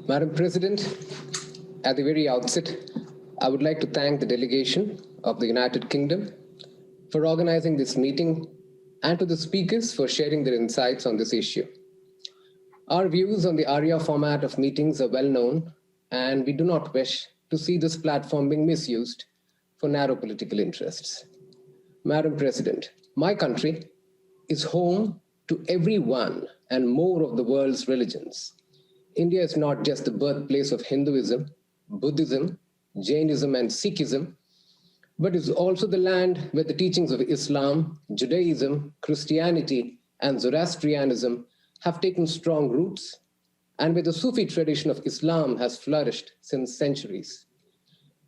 Madam President, at the very outset, I would like to thank the delegation of the United Kingdom for organizing this meeting and to the speakers for sharing their insights on this issue. Our views on the ARIA format of meetings are well known, and we do not wish to see this platform being misused for narrow political interests. Madam President, my country is home to every one and more of the world's religions. India is not just the birthplace of Hinduism, Buddhism, Jainism, and Sikhism, but is also the land where the teachings of Islam, Judaism, Christianity, and Zoroastrianism have taken strong roots, and where the Sufi tradition of Islam has flourished since centuries.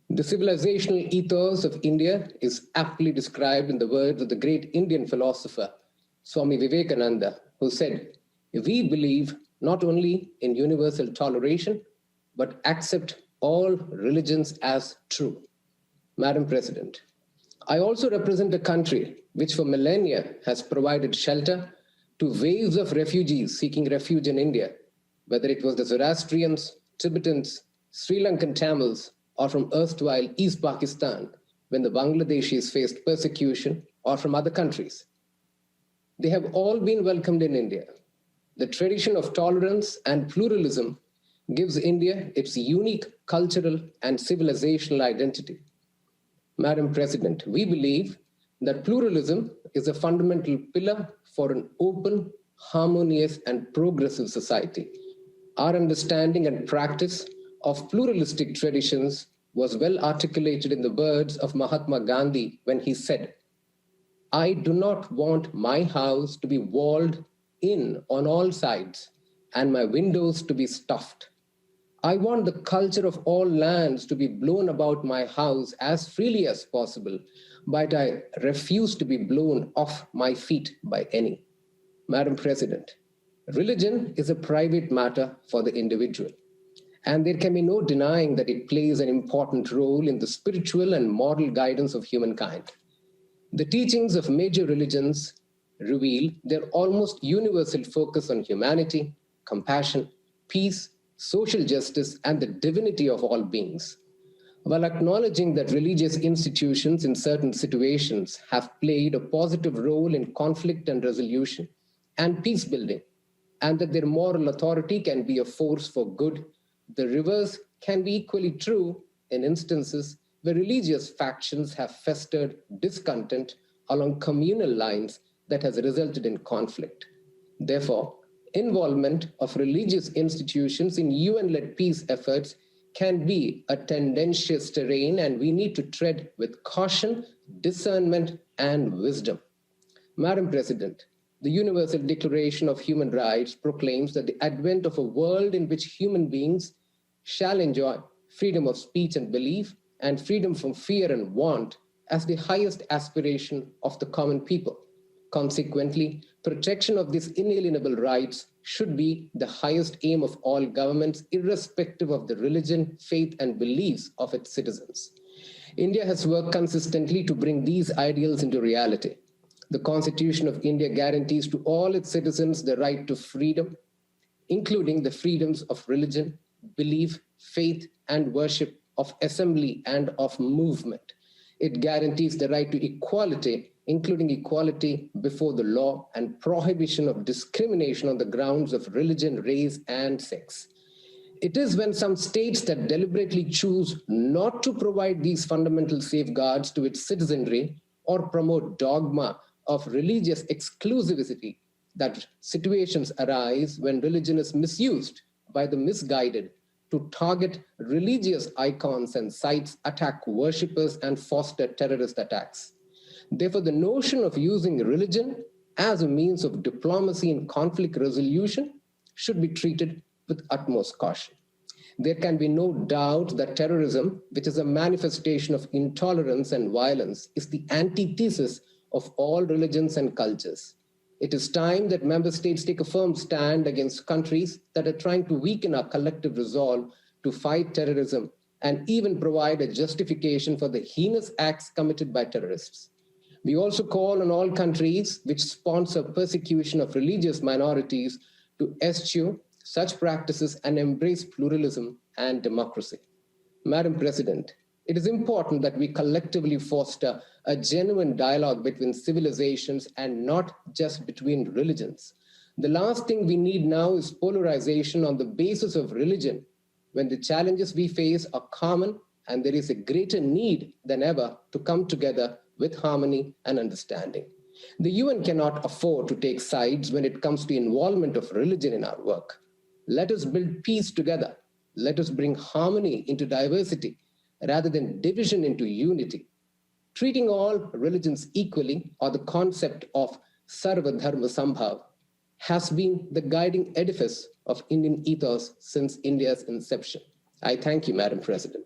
The civilizational ethos of India is aptly described in the words of the great Indian philosopher, Swami Vivekananda, who said, "We believe not only in universal toleration, but accept all religions as true." Madam President, I also represent a country which for millennia has provided shelter to waves of refugees seeking refuge in India, whether it was the Zoroastrians, Tibetans, Sri Lankan Tamils, or from erstwhile East Pakistan, when the Bangladeshis faced persecution, or from other countries. They have all been welcomed in India. The tradition of tolerance and pluralism gives India its unique cultural and civilizational identity. Madam President, we believe that pluralism is a fundamental pillar for an open, harmonious, and progressive society. Our understanding and practice of pluralistic traditions was well articulated in the words of Mahatma Gandhi when he said, "I do not want my house to be walled in on all sides and my windows to be stuffed. I want the culture of all lands to be blown about my house as freely as possible, but I refuse to be blown off my feet by any." Madam President, religion is a private matter for the individual, and there can be no denying that it plays an important role in the spiritual and moral guidance of humankind. The teachings of major religions reveal their almost universal focus on humanity, compassion, peace, social justice, and the divinity of all beings. While acknowledging that religious institutions in certain situations have played a positive role in conflict and resolution and peace building, and that their moral authority can be a force for good, the reverse can be equally true in instances where religious factions have festered discontent along communal lines that has resulted in conflict. Therefore, involvement of religious institutions in UN-led peace efforts can be a tendentious terrain, and we need to tread with caution, discernment, and wisdom. Madam President, the Universal Declaration of Human Rights proclaims that the advent of a world in which human beings shall enjoy freedom of speech and belief and freedom from fear and want as the highest aspiration of the common people. Consequently, protection of these inalienable rights should be the highest aim of all governments, irrespective of the religion, faith, and beliefs of its citizens. India has worked consistently to bring these ideals into reality. The Constitution of India guarantees to all its citizens the right to freedom, including the freedoms of religion, belief, faith, and worship, of assembly, and of movement. It guarantees the right to equality, including equality before the law and prohibition of discrimination on the grounds of religion, race, and sex. It is when some states that deliberately choose not to provide these fundamental safeguards to its citizenry or promote dogma of religious exclusivity that situations arise when religion is misused by the misguided to target religious icons and sites, attack worshippers, and foster terrorist attacks. Therefore, the notion of using religion as a means of diplomacy and conflict resolution should be treated with utmost caution. There can be no doubt that terrorism, which is a manifestation of intolerance and violence, is the antithesis of all religions and cultures. It is time that member states take a firm stand against countries that are trying to weaken our collective resolve to fight terrorism and even provide a justification for the heinous acts committed by terrorists. We also call on all countries which sponsor persecution of religious minorities to eschew such practices and embrace pluralism and democracy. Madam President, it is important that we collectively foster a genuine dialogue between civilizations and not just between religions. The last thing we need now is polarization on the basis of religion when the challenges we face are common and there is a greater need than ever to come together with harmony and understanding. The UN cannot afford to take sides when it comes to involvement of religion in our work. Let us build peace together. Let us bring harmony into diversity rather than division into unity. Treating all religions equally, or the concept of Sarva Dharma Sambhav, has been the guiding edifice of Indian ethos since India's inception. I thank you, Madam President.